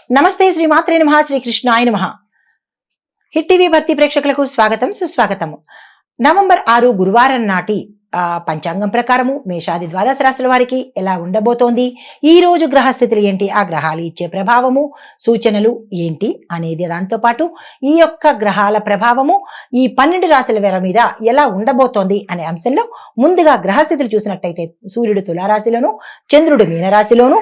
నమస్తే శ్రీమాత్రే నమః శ్రీకృష్ణాయ నమః. హిట్ టీవీ భక్తి ప్రేక్షకులకు స్వాగతం సుస్వాగతము. నవంబర్ 6 గురువారం నాటి పంచాంగం ప్రకారము మేషాది ద్వాదశ రాశుల వారికి ఎలా ఉండబోతోంది, ఈ రోజు గ్రహస్థితులు ఏంటి, ఆ గ్రహాలు ఇచ్చే ప్రభావము సూచనలు ఏంటి అనేది, దాంతో పాటు ఈ యొక్క గ్రహాల ప్రభావము ఈ 12 రాశుల వారి మీద ఎలా ఉండబోతోంది అనే అంశంలో ముందుగా గ్రహస్థితులు చూసినట్టయితే సూర్యుడు తులారాశిలోను, చంద్రుడు మీనరాశిలోను,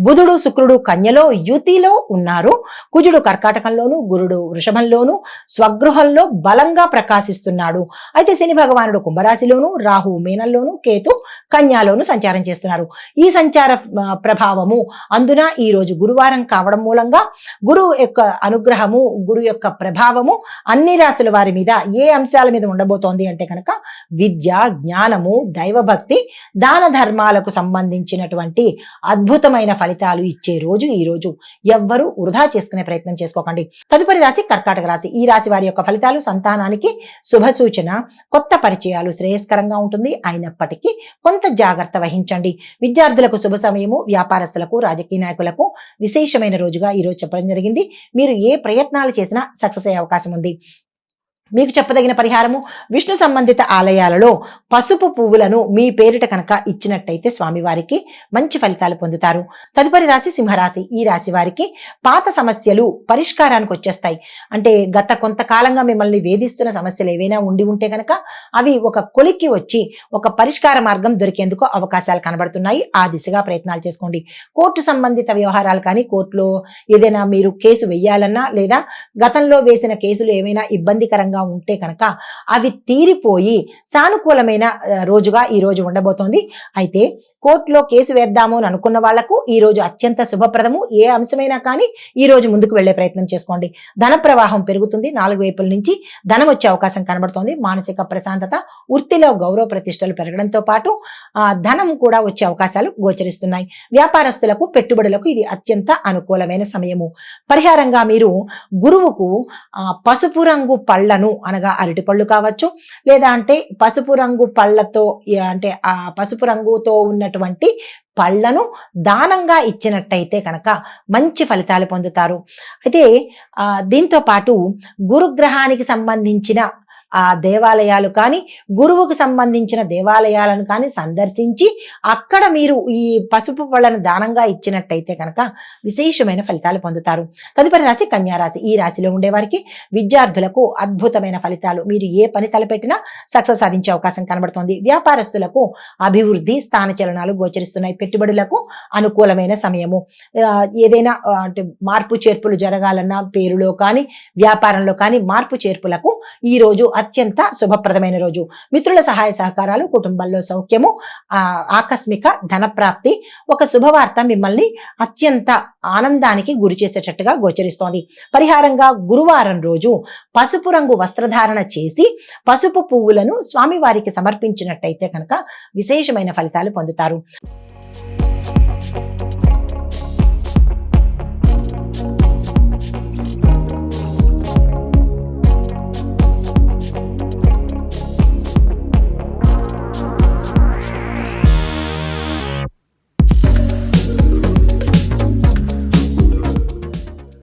బుధుడు శుక్రుడు కన్యలో యుతిలో ఉన్నారు, కుజుడు కర్కాటకంలోను, గురుడు వృషభంలోను స్వగృహంలో బలంగా ప్రకాశిస్తున్నాడు. అయితే శని భగవానుడు కుంభరాశిలోను, రాహు మీనంలోను, కేతు కన్యాలోను సంచారం చేస్తున్నారు. ఈ సంచార ప్రభావము అందున ఈ రోజు గురువారం కావడం మూలంగా గురువు యొక్క అనుగ్రహము, గురు యొక్క ప్రభావము అన్ని రాశుల వారి మీద ఏ అంశాల మీద ఉండబోతోంది అంటే కనుక విద్య, జ్ఞానము, దైవభక్తి, దాన ధర్మాలకు సంబంధించినటువంటి అద్భుతమైన ఫలితాలు ఇచ్చే రోజు ఈ రోజు. ఎవ్వరూ వృధా చేసుకునే ప్రయత్నం చేసుకోకండి. తదుపరి రాశి కర్కాటక రాశి. ఈ రాశి వారి యొక్క ఫలితాలు సంతానానికి శుభ సూచన, కొత్త పరిచయాలు శ్రేయస్కరంగా ఉంటుంది. అయినప్పటికీ కొంత జాగ్రత్త వహించండి. విద్యార్థులకు శుభ సమయము, వ్యాపారస్తులకు, రాజకీయ నాయకులకు విశేషమైన రోజుగా ఈ రోజు చెప్పడం జరిగింది. మీరు ఏ ప్రయత్నాలు చేసినా సక్సెస్ అయ్యే అవకాశం ఉంది. మీకు చెప్పదగిన పరిహారము, విష్ణు సంబంధిత ఆలయాలలో పసుపు పువ్వులను మీ పేరిట కనుక ఇచ్చినట్టయితే స్వామివారికి మంచి ఫలితాలు పొందుతారు. తదుపరి రాశి సింహరాశి. ఈ రాశి వారికి పాత సమస్యలు పరిష్కారానికి వచ్చేస్తాయి. అంటే గత కొంతకాలంగా మిమ్మల్ని వేధిస్తున్న సమస్యలు ఏవైనా ఉండి ఉంటే కనుక అవి ఒక కొలిక్కి వచ్చి ఒక పరిష్కార మార్గం దొరికేందుకు అవకాశాలు కనబడుతున్నాయి. ఆ దిశగా ప్రయత్నాలు చేసుకోండి. కోర్టు సంబంధిత వ్యవహారాలు కానీ, కోర్టులో ఏదైనా మీరు కేసు వేయాలన్నా, లేదా గతంలో వేసిన కేసులు ఏమైనా ఇబ్బందికరంగా ఉంటే కనుక అవి తీరిపోయి సానుకూలమైన రోజుగా ఈ రోజు ఉండబోతోంది. అయితే కోర్టులో కేసు వేద్దాము అని అనుకున్న వాళ్లకు ఈ రోజు అత్యంత శుభప్రదము. ఏ అంశమైనా కానీ ఈ రోజు ముందుకు వెళ్లే ప్రయత్నం చేసుకోండి. ధన ప్రవాహం పెరుగుతుంది. 4 వైపుల నుంచి ధనం వచ్చే అవకాశం కనబడుతోంది. మానసిక ప్రశాంతత, వృత్తిలో గౌరవ ప్రతిష్టలు పెరగడంతో పాటు ధనం కూడా వచ్చే అవకాశాలు గోచరిస్తున్నాయి. వ్యాపారస్తులకు, పెట్టుబడులకు ఇది అత్యంత అనుకూలమైన సమయము. పరిహారంగా మీరు గురువుకు పసుపు రంగు పళ్ళను, అనగా అరటి పళ్ళు కావచ్చు, లేదా అంటే పసుపు రంగు పళ్ళతో, అంటే ఆ పసుపు రంగుతో ఉన్నటువంటి పళ్ళను దానంగా ఇచ్చినట్టయితే కనుక మంచి ఫలితాలు పొందుతారు. అయితే దీంతో పాటు గురుగ్రహానికి సంబంధించిన ఆ దేవాలయాలు కానీ, గురువుకు సంబంధించిన దేవాలయాలను కానీ సందర్శించి అక్కడ మీరు ఈ పసుపు పళ్ళను దానంగా ఇచ్చినట్టయితే కనుక విశేషమైన ఫలితాలు పొందుతారు. తదుపరి రాశి కన్యారాశి. ఈ రాశిలో ఉండేవారికి విద్యార్థులకు అద్భుతమైన ఫలితాలు. మీరు ఏ పని తలపెట్టినా సక్సెస్ సాధించే అవకాశం కనబడుతోంది. వ్యాపారస్తులకు అభివృద్ధి, స్థానచలనాలు గోచరిస్తున్నాయి. పెట్టుబడులకు అనుకూలమైన సమయము. ఏదైనా అంటే మార్పు చేర్పులు జరగాలన్నా, పేరులో కానీ వ్యాపారంలో కానీ మార్పు చేర్పులకు ఈ రోజు అత్యంత శుభప్రదమైన రోజు. మిత్రుల సహాయ సహకారాలు, కుటుంబంలో సౌఖ్యము, ఆకస్మిక ధన ప్రాప్తి, ఒక శుభవార్త మిమ్మల్ని అత్యంత ఆనందానికి గురి చేసేటట్టుగా గోచరిస్తోంది. పరిహారంగా గురువారం రోజు పసుపు రంగు వస్త్రధారణ చేసి పసుపు పువ్వులను స్వామివారికి సమర్పించినట్టయితే కనుక విశేషమైన ఫలితాలు పొందుతారు.